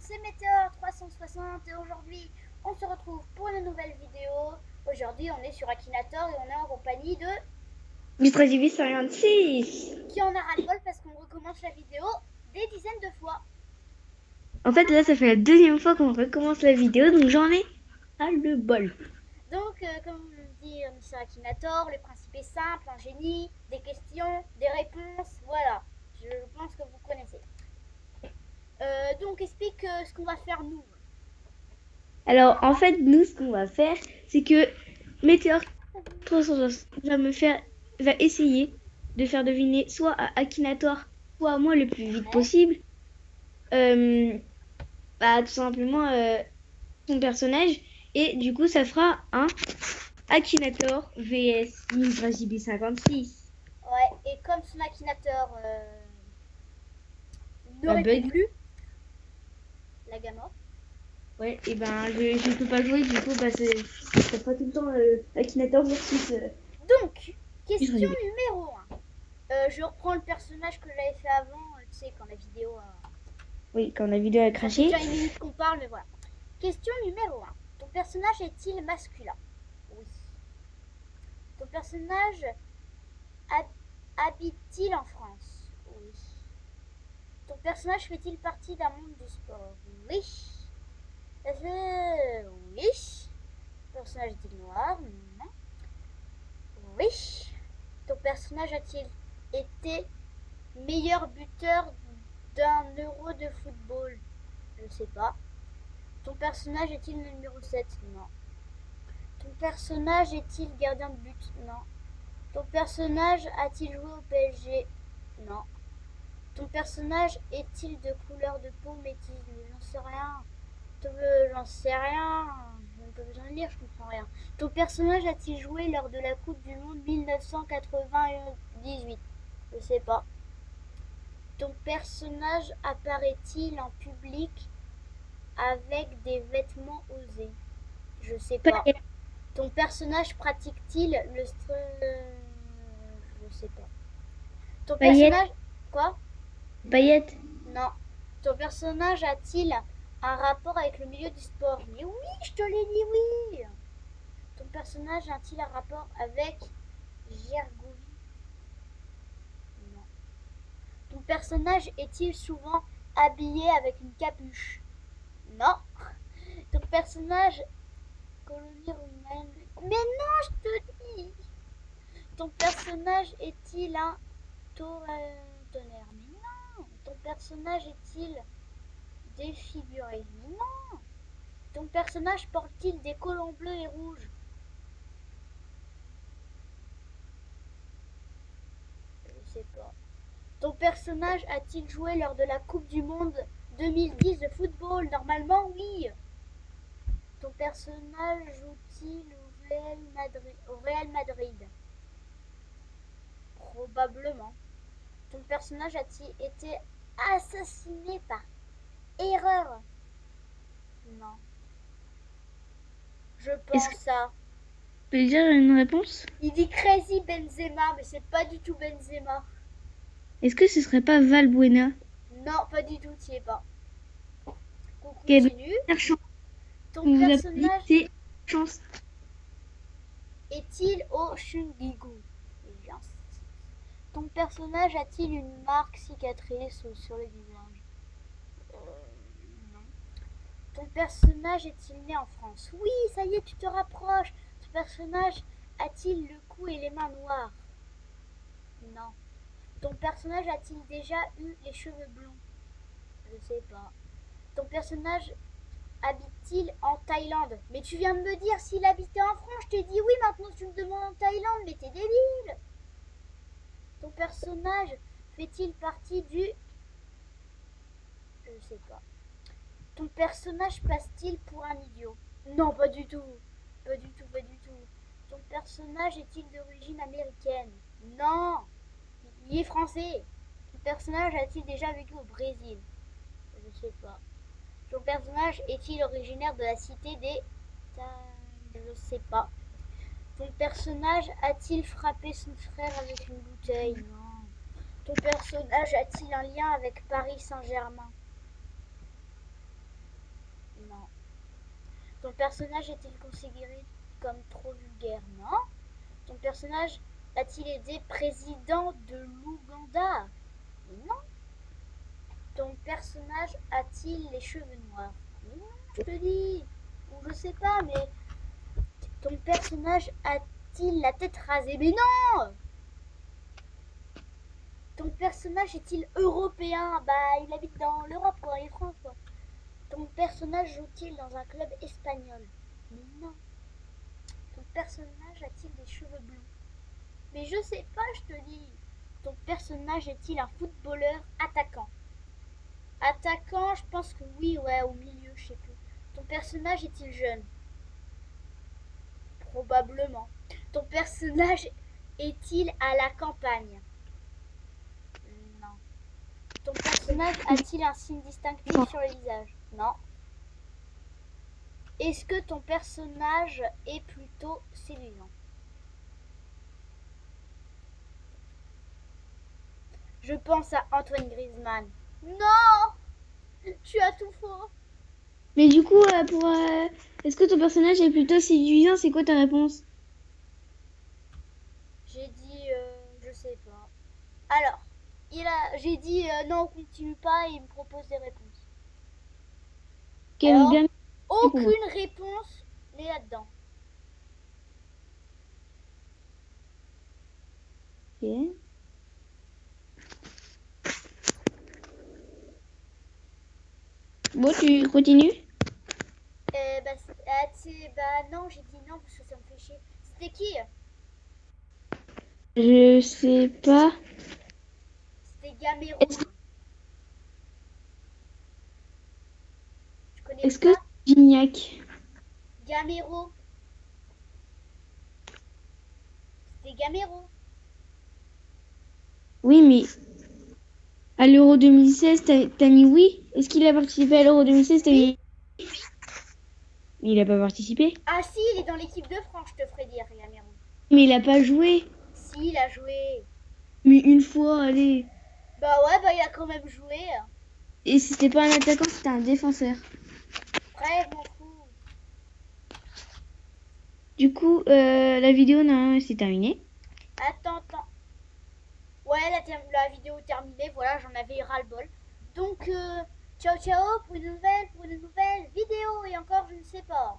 c'est Météor 360 et aujourd'hui on se retrouve pour une nouvelle vidéo. Aujourd'hui on est sur Akinator et on est en compagnie de... Mistragibis 56. Qui en a ras-le-bol parce qu'on recommence la vidéo des dizaines de fois. En fait, là, ça fait la deuxième fois qu'on recommence la vidéo, donc j'en ai ras le bol. Donc comme dit on est sur Akinator, le principe est simple, un génie, des questions, des réponses, voilà. Je pense que vous connaissez. Donc explique ce qu'on va faire nous. Alors, en fait, nous, ce qu'on va faire, c'est que Météor 360 va essayer de faire deviner soit à Akinator, soit à moi le plus vite Ouais. possible, euh, tout simplement son personnage. Et du coup, ça fera un Akinator vs Mistragibis 56. Ouais, et comme son Akinator ne Bah, répond bug. plus, la gamme. Ouais, et ben je peux pas jouer, du coup, bah c'est pas tout le temps Akinator versus Donc, question Israël. numéro 1. Je reprends le personnage que j'avais fait avant, tu sais, quand la vidéo Oui, quand la vidéo a ça fait craché. déjà une minute qu'on parle, mais voilà. Question numéro 1. Ton personnage est-il masculin? Oui. Ton personnage habite-t-il en France? Oui. Ton personnage fait-il partie d'un monde du sport? Oui. Oui. Ton personnage est-il noir? Non. Oui. Ton personnage a-t-il été meilleur buteur d'un euro de football? Je sais pas. Ton personnage est-il le numéro 7? Non. Ton personnage est-il gardien de but? Non. Ton personnage a-t-il joué au PSG? Non. Ton personnage est-il de couleur de peau métisse? J'en sais rien. J'en sais rien. J'ai même pas besoin de lire, je comprends rien. Ton personnage a-t-il joué lors de la Coupe du Monde 1998? Je sais pas. Ton personnage apparaît-il en public avec des vêtements osés? Je sais pas. Payette. Ton personnage pratique-t-il le je sais pas. Ton Payette. personnage... Quoi? Payette. Non. Ton personnage a-t-il un rapport avec le milieu du sport? Mais oui, je te l'ai dit oui. Ton personnage a-t-il un rapport avec Gergovie? Non. Ton personnage est-il souvent habillé avec une capuche? Non. Ton personnage colonie romaine. Mais non, je te dis. Ton personnage est-il un tonnerre? Mais non. Ton personnage est-il défiguré? Mais non. Ton personnage porte-t-il des collants bleus et rouges? Je sais pas. Ton personnage a-t-il joué lors de la Coupe du Monde 2010 de football? Normalement, oui. Ton personnage joue-t-il au Real Madrid? Probablement. Ton personnage a-t-il été assassiné par erreur? Non. Je Est-ce que pense à... tu peux dire une réponse? Il dit Crazy Benzema, mais c'est pas du tout Benzema. Est-ce que ce serait pas Valbuena? Non, pas du tout, t'y es pas. On Quelle continue. dernière chance Ton qu'on vous a dit, personnage c'est chance. est-il au Shungigu? Ton personnage a-t-il une marque cicatrice sur le visage? Non. Ton personnage est-il né en France? Oui, ça y est, tu te rapproches. Ton personnage a-t-il le cou et les mains noirs? Non. Ton personnage a-t-il déjà eu les cheveux blonds? Je sais pas. Ton personnage habite-t-il en Thaïlande? Mais tu viens de me dire s'il habitait en France. Je t'ai dit oui, maintenant tu me demandes en Thaïlande, mais t'es débile. Ton personnage fait-il partie du... Je sais pas. Ton personnage passe-t-il pour un idiot? Non, pas du tout. Pas du tout, pas du tout. Ton personnage est-il d'origine américaine? Non. Il est français. Ton personnage a-t-il déjà vécu au Brésil? Je sais pas. Ton personnage est-il originaire de la cité des... Je sais pas. Ton personnage a-t-il frappé son frère avec une bouteille? Non. Ton personnage a-t-il un lien avec Paris Saint-Germain? Ton personnage est-il considéré comme trop vulgaire? Non. Ton personnage a-t-il été président de l'Ouganda? Non. Ton personnage a-t-il les cheveux noirs? Non, je te dis. Ou je sais pas, mais ton personnage a-t-il la tête rasée? Mais non. Ton personnage est-il européen? Bah, il habite dans l'Europe, quoi, et France, quoi. Ton personnage joue-t-il dans un club espagnol? Mais non. Ton personnage a-t-il des cheveux blonds? Mais je sais pas, je te dis. Ton personnage est-il un footballeur attaquant? Attaquant, je pense que oui, ouais, au milieu, je sais plus. Ton personnage est-il jeune? Probablement. Ton personnage est-il à la campagne? Non. Ton personnage a-t-il un signe distinctif sur le visage? Non. Est-ce que ton personnage est plutôt séduisant? Je pense à Antoine Griezmann. Non! Tu as tout faux. Mais du coup, est-ce que ton personnage est plutôt séduisant? C'est quoi ta réponse? J'ai dit, je sais pas. Alors, j'ai dit non, on continue pas et il me propose des réponses. Alors, Quel gamme pour moi. aucune réponse n'est là-dedans. Ok. Bon, tu continues? Non, j'ai dit non parce que ça me fait chier. C'était qui? Je sais pas. C'était Gamero. Est-ce Tu connais est-ce que pas? c'est Gignac? Gamero. C'était Gamero. Oui, mais à l'Euro 2016, t'as mis oui? Est-ce qu'il a participé à l'Euro 2016? T'as mis... Il a pas participé? Ah si, il est dans l'équipe de France, je te ferai dire, Gamero. Mais il a pas joué. Si, il a joué. Mais une fois, allez. Bah ouais, bah il a quand même joué. Et c'était pas un attaquant, c'était un défenseur. Bref, je m'en fous. Du coup, la vidéo, non, c'est terminé. Attends. Ouais, la vidéo est terminée, voilà, j'en avais ras-le-bol. Donc, ciao pour une nouvelle vidéo et encore je ne sais pas.